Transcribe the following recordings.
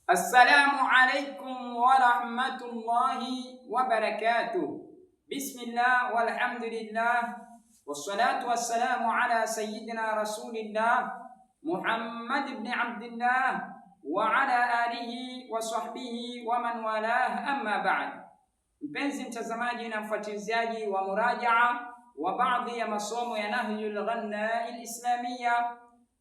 Assalamu alaikum wa rahmatullahi wa barakatuh. Bismillah walhamdulillah wassalatu wassalamu ala sayyidina rasulillah Muhammad ibn Abdillah wa ala alihi wa sahbihi wa man walah, amma ba'd. Mpenzi mtazamaji na mfuatiliaji wa murajaa wa baadhi ya masomo ya Nahjul Ghanna al-Islamiyya,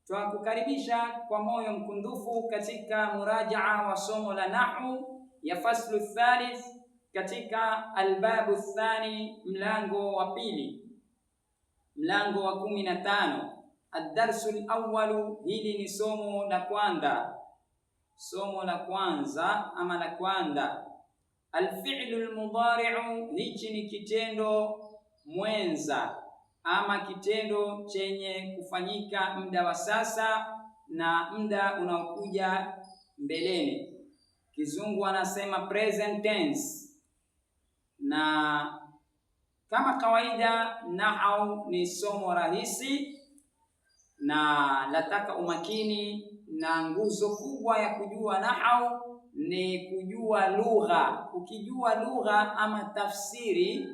tunakukaribisha kwa moyo mkundufu katika murajaa wa somo la nahwu ya faslu thalith katika albabu thani, mlango wa pili, mlango wa 15, ad-darsu al-awwal. Hili ni somo la kwanza, ama la kwanza. Al-fi'lu al-mudari'u, hichi ni kitendo mwenza ama kitendo chenye kufanyika muda wa sasa na muda unaokuja mbeleni. Kizungu anasema present tense. Na kama kawaida, nahau ni somo rahisi na lataka umakini, na nguzo kubwa ya kujua nahau ni kujua lugha. Ukijua lugha ama tafsiri,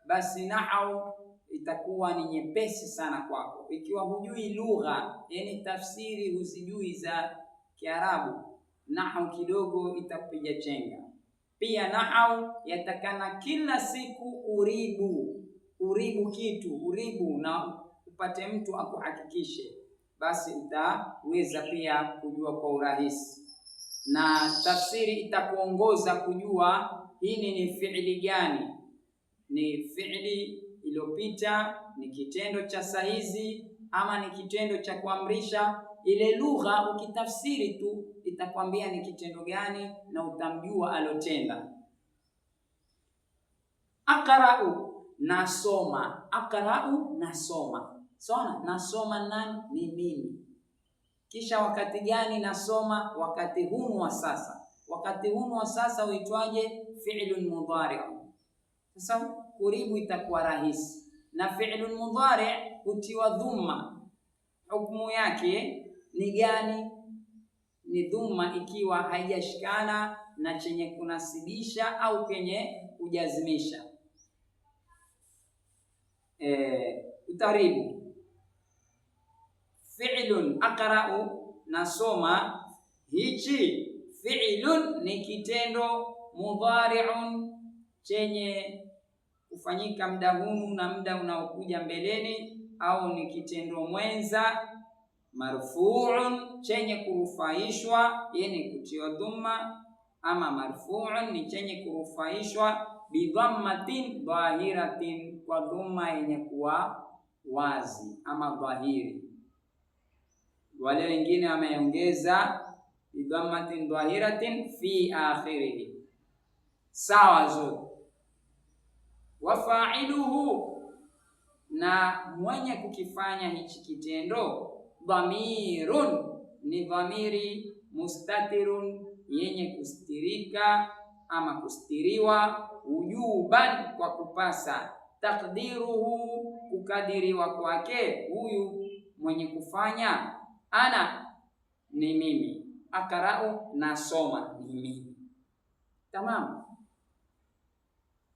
basi nahau itakuwa ni nyepesi sana kwako. Ikiwa hujui lugha, yani tafsiri huzijui za Kiarabu, nahau kidogo itakupiga chenga. Pia nahau yatakana kila siku uribu kitu na upate mtu akuhakikishe, basi utaweza pia kujua kwa urahisi. Na tafsiri itakuongoza kujua hili ni fi'li gani, ni fi'li iliyopita, ni kitendo cha saizi, ama ni kitendo cha kuamrisha. Ile lugha ukitafsiri tu itakwambia ni kitendo gani na utamjua alotenda. Aqra'u, nasoma. Aqra'u, nasoma. Sona, nasoma nani? Ni mimi. Kisha wakati gani nasoma? Wakati hunu wa sasa. Wakati hunu wa sasa uitwaje? Fi'lun mudhari'. Sasa kuribu itakuwa rahisi. Na fi'lun mudhari' hutiwa dhumma. Hukumu yake ni gani? Ni dhumma ikiwa haijashikana na chenye kunasibisha au kenye kujazimisha. Utaribu fi'lun aqra'u, nasoma. Hichi fi'lun ni kitendo mudhari'un chenye kufanyika muda huu na muda unaokuja mbeleni, au ni kitendo mwenza marfu'un chenye kurufaishwa, yani kutiwa dhumma, ama marfu'un ni chenye kurufaishwa bidhammatin dhahiratin, kwa dhumma yenye kuwa wazi ama dhahiri. Wale wengine wameongeza bidhammatin dhahiratin fi akhirih. Sawa zote. Wafa'iluhu, na mwenye kukifanya hichi kitendo, dhamirun ni dhamiri, mustatirun yenye kustirika ama kustiriwa, wujuban kwa kupasa, takdiruhu kukadiriwa kwake huyu mwenye kufanya, ana ni mimi, aqra'u nasoma ni mimi. Tamam.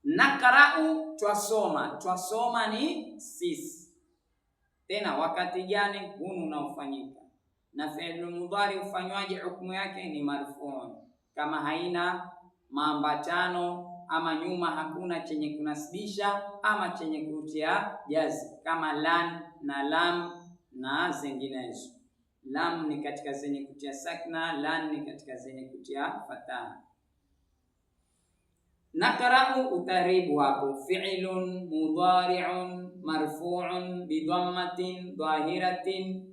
Naqra'u twasoma ni sisi. Tena wakati gani hunu unaofanyika? Na fi'l mudhari ufanywaje? Hukumu yake ni marfu'un, kama haina maambatano ama nyuma hakuna chenye kunasibisha ama chenye kutia jazi, kama lan na lam na zinginezo. Lam ni katika zenye kutia sakna, lan ni katika zenye kutia fataha. Naqra'u utaribu hapo, fi'lun mudhari'un marfu'un bidhammatin dhahiratin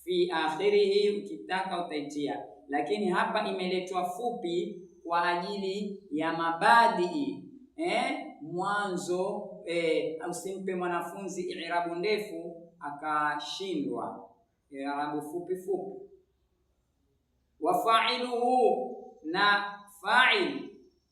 fi akhirih. Ukitaka utaitia, lakini hapa imeletwa fupi kwa ajili ya mabadii. Mwanzo usimpe mwanafunzi i'rabu ndefu akashindwa, i'rabu fupi fupi. Wafa'iluhu, na fa'il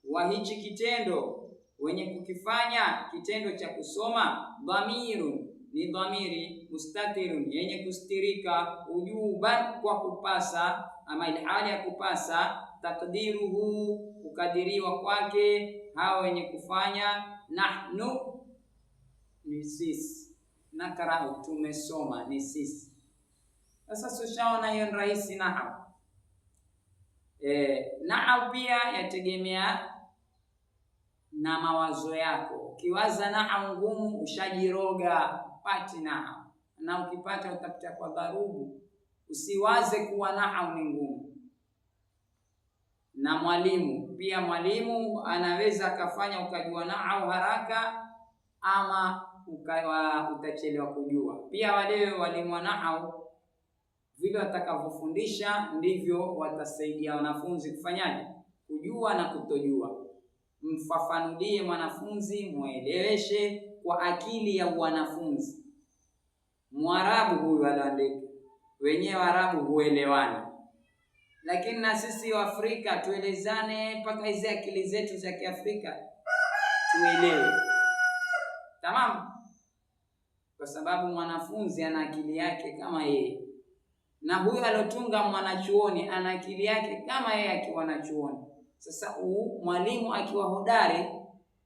wa hichi kitendo, wenye kukifanya kitendo cha kusoma, dhamirun ni dhamiri, mustatirun yenye kustirika, ujuban kwa kupasa, ama ilhali ya kupasa, takdiruhu, kukadiriwa kwake, hao wenye kufanya, nahnu ni sisi, nakra'u tumesoma ni sisi. Sasa sushaona hiyo rahisi nahau. Nahau pia yategemea na mawazo yako. Ukiwaza nahau ngumu ushajiroga, pati nahau. Na ukipata utapita kwa dharubu. Usiwaze kuwa nahau ni ngumu. Na mwalimu pia, mwalimu anaweza akafanya ukajua nahau haraka ama utachelewa kujua. Pia wale walimu wa nahau vile watakavyofundisha ndivyo watasaidia wanafunzi kufanyaje, kujua na kutojua. Mfafanulie mwanafunzi, mueleweshe kwa akili ya wanafunzi. Mwarabu huyu anaandika, wenyewe Waarabu huelewana, lakini na sisi wa Afrika tuelezane mpaka hizi akili zetu za Kiafrika tuelewe. Tamam? Kwa sababu mwanafunzi ana akili yake kama yeye, na huyu alotunga mwanachuoni ana akili yake kama yeye akiwa mwanachuoni. Sasa mwalimu akiwa hodari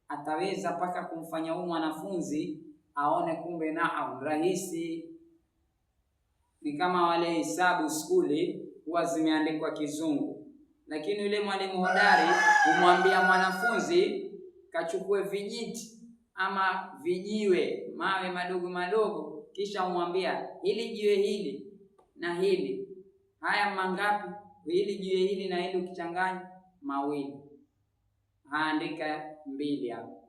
ataweza paka kumfanya huyu mwanafunzi aone kumbe nahau rahisi. Ni kama wale hisabu skuli huwa zimeandikwa Kizungu, lakini yule mwalimu hodari humwambia mwanafunzi kachukue vijiti ama vijiwe, mawe madogo madogo, kisha umwambia hili jiwe hili na hili, haya mangapi? Hili jiwe hili na hili ukichanganya mawili, haandika 2 hapo.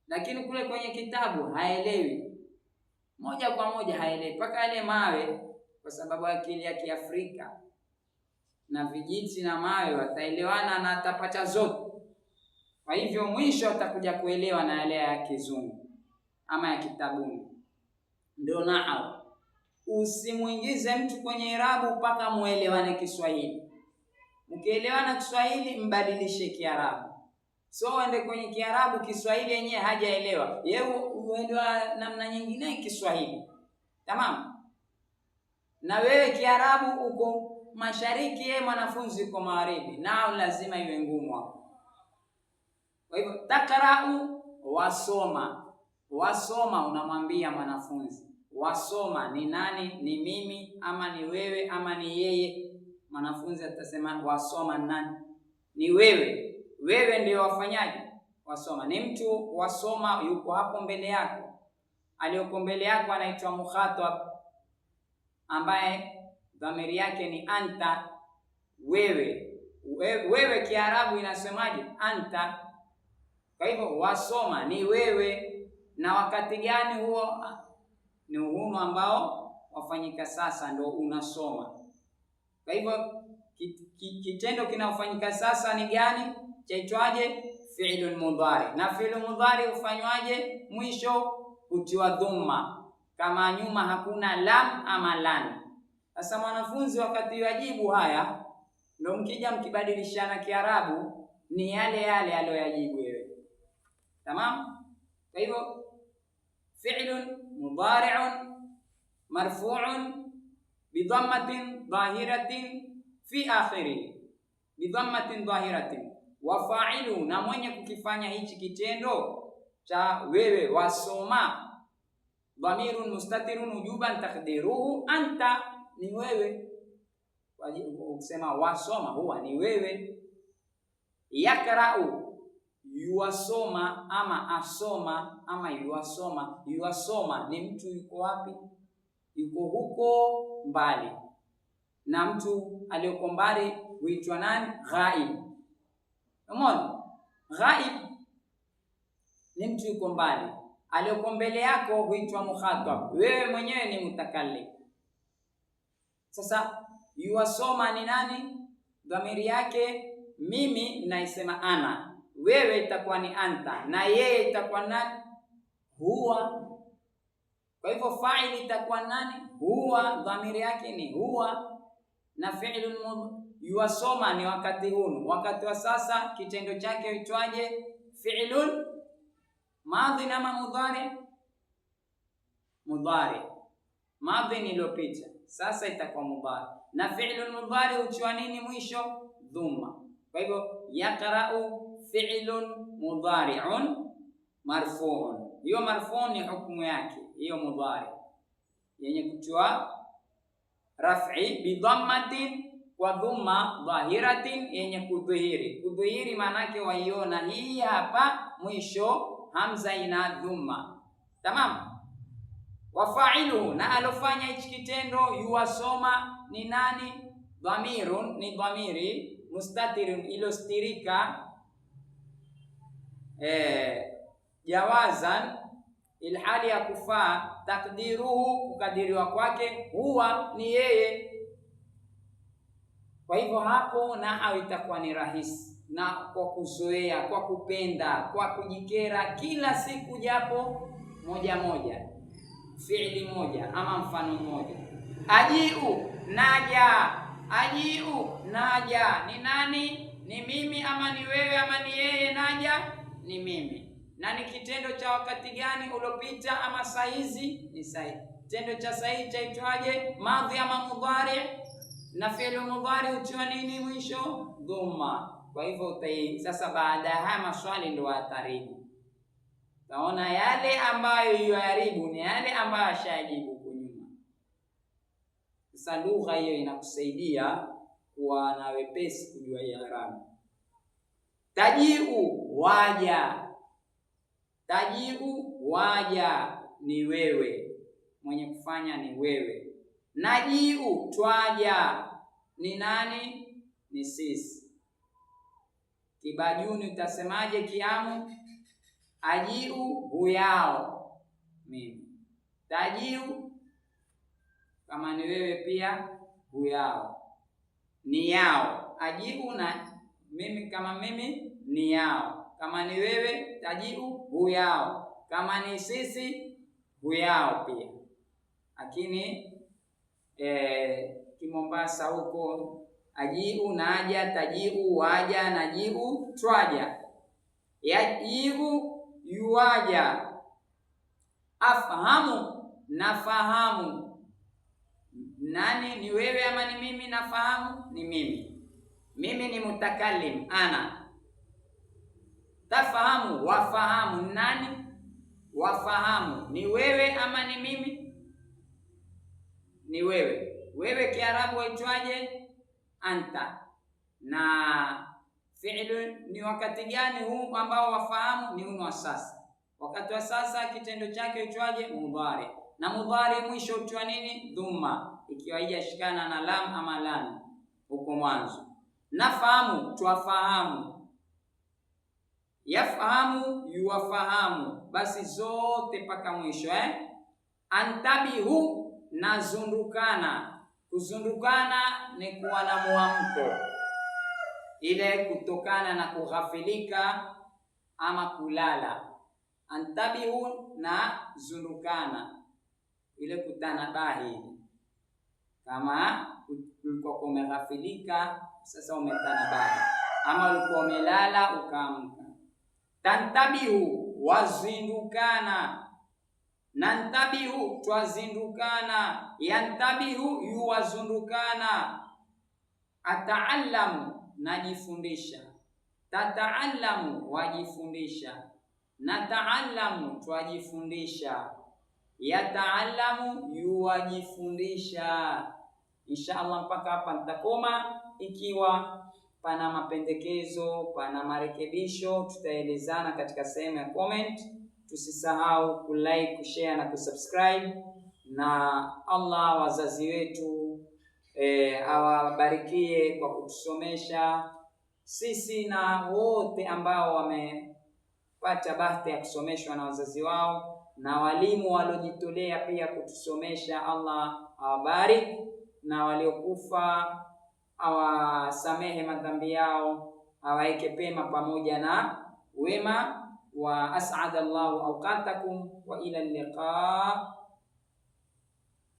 Lakini kule kwenye kitabu haelewi, moja kwa moja haelewi mpaka ile mawe, kwa sababu akili ya Kiafrika na vijiti na mawe wataelewana na atapata zote. Kwa hivyo mwisho atakuja kuelewa na yale ya Kizungu ama ya kitabuni. Ndio nahau. Usimuingize mtu kwenye irabu mpaka muelewane Kiswahili. Mkielewana Kiswahili mbadilishe Kiarabu. So uende kwenye Kiarabu, Kiswahili yenyewe hajaelewa, yeye uelewa namna nyingine Kiswahili. Tamam? Na wewe Kiarabu uko mashariki, yeye mwanafunzi uko magharibi, nao lazima iwe ngumu hapo. Kwa hivyo takra'u, wasoma. Wasoma unamwambia mwanafunzi, wasoma ni nani? Ni mimi ama ni wewe ama ni yeye? Mwanafunzi atasema wasoma nani? Ni wewe. Wewe ndio wafanyaji wasoma. Ni mtu wasoma yuko hapo mbele yako. Aliyoko mbele yako anaitwa mukhatab, ambaye dhamiri yake ni anta, wewe. Wewe Kiarabu inasemaje? Anta. Kwa hivyo wasoma ni wewe. Na wakati gani huo? Ni huu ambao wafanyika sasa ndio unasoma. Kwa hivyo kitendo kinafanyika sasa ni gani? Chaitwaje? Fi'lul mudhari. Na fi'lul mudhari ufanywaje? Mwisho utiwa dhamma, kama nyuma hakuna lam ama lan. Sasa mwanafunzi wakati yajibu haya, ndio mkija mkibadilishana Kiarabu ni yale yale aliyoyajibu wewe. Tamam? Kwa hivyo fi'lun mudhari'un marfu'un bidhammatin dhahiratin fi akhirih, bidhammatin dhahiratin, wa fa'ilu, na mwenye kukifanya hichi kitendo cha wewe wasoma, dhamirun mustatirun wujuban taqdiruhu anta, ni wewe. Ukisema wasoma huwa ni wewe. Yakra'u, yuwasoma ama asoma ama yuwasoma. Yuwasoma ni mtu yuko wapi? Yuko huko mbali, na mtu aliyoko mbali huitwa nani? Ghaib. Umeona? Ghaib ni mtu yuko mbali, aliyoko mbele yako huitwa mukhatab, wewe mwenyewe ni mutakallim. Sasa yuwasoma ni nani? Dhamiri yake mimi naisema ana, wewe itakuwa ni anta, na yeye itakuwa nani? Huwa. Kwa hivyo fa'ili itakuwa nani? Huwa, dhamiri yake ni huwa. Na fi'lun yuwasoma ni wakati huu, wakati wa sasa, kitendo chake huitwaje? Fi'lun madhi ama mudhari? Mudhari. Madhi ni iliyopita, sasa itakuwa mudhari. na fi'lu mudhari utiwa nini mwisho? Dhamma. Kwa hivyo yaqra'u fi'lun mudhari'un marfu'un, hiyo marfu' ni hukumu yake hiyo mudhari yenye kutiwa raf'i bidhammatin, kwa dhumma dhahiratin, yenye kudhihiri. Kudhihiri maana yake waiona hii hapa mwisho hamza ina dhumma. Tamam. Wafa'iluhu, na alofanya hichi kitendo yuwasoma ni nani? Dhamirun, ni dhamiri mustatirun, ilostirika jawazan, ilhali ya kufaa. Takdiruhu, kukadiriwa kwake, huwa ni yeye. Kwa hivyo hapo nahau itakuwa ni rahisi, na kwa kuzoea, kwa kupenda, kwa kujikera kila siku, japo moja moja, fi'li moja ama mfano mmoja. Ajiu, naja. Ajiu, naja. Ni nani? Ni mimi ama ni wewe ama ni yeye? Naja ni mimi. Na ni kitendo cha wakati gani? Uliopita ama saizi? Ni sahihi. Kitendo cha sahihi chaitwaje? Madhi ama mudhari? Na fi'lu mudhari utiwa nini mwisho? Dhamma. Kwa hivyo sasa, baada ya haya maswali ndio ataribu. Taona yale ambayo yaribu ni yale ambayo ashajibu huko nyuma. Sasa lugha hiyo inakusaidia kuwa na wepesi kujua Kiarabu. Tajiu, waja. Tajiu, waja, ni wewe, mwenye kufanya ni wewe. Najiu, twaja, ni nani? Ni sisi. Kibajuni utasemaje kiamu? Ajiu, huyao, mimi. Tajiu, kama ni wewe pia, huyao, ni yao. Ajiu, na mimi, kama mimi ni yao. Kama ni wewe, tajiu, huyao. Kama ni sisi, huyao pia. Lakini Kimombasa huko, ajiu, naja, tajiu, waja, najiu, twaja. Yajiu, yuwaja. Afahamu, nafahamu. Nani? Ni wewe ama ni mimi? Nafahamu, ni mimi. Mimi ni mutakallim, ana. Tafahamu, wafahamu. Nani? Wafahamu. Ni wewe ama ni mimi? Ni wewe. Wewe Kiarabu waitwaje? Anta. Na fi'lu ni wakati gani huu ambao wafahamu? Ni huu wa sasa. Wakati wa sasa kitendo chake waitwaje? Mudhari. Na mudhari mwisho utiwa nini? Dhamma, ikiwa haijashikana na lam ama lan huko mwanzo. Nafahamu, twafahamu. Yafahamu, yuwafahamu. Basi zote mpaka mwisho. Antabihu, nazundukana. Kuzundukana ni kuwa na muamko, ile kutokana na kughafilika ama kulala. Antabihu, na zundukana, ile kutanabahi. Kama ulikuwa umeghafilika, sasa umetanabahi, ama ulikuwa umelala ukaamka. Tantabihu, wazindukana. Nantabihu, twazindukana. Yantabihu, yuwazundukana. Ataallamu, najifundisha. Tataallamu, wajifundisha. Nataallamu, twajifundisha. Yataallamu, yuwajifundisha. Inshallah mpaka hapa nitakoma. Ikiwa pana mapendekezo, pana marekebisho, tutaelezana katika sehemu ya comment. Tusisahau kulike, kushare na kusubscribe. Na Allah wazazi wetu awabarikie kwa kutusomesha sisi na wote ambao wamepata bahati ya kusomeshwa na wazazi wao, na walimu waliojitolea pia kutusomesha. Allah awabariki, na waliokufa awasamehe madhambi yao, awaeke pema pamoja na wema. Wa as'ada Allahu awqatakum wa ila liqa.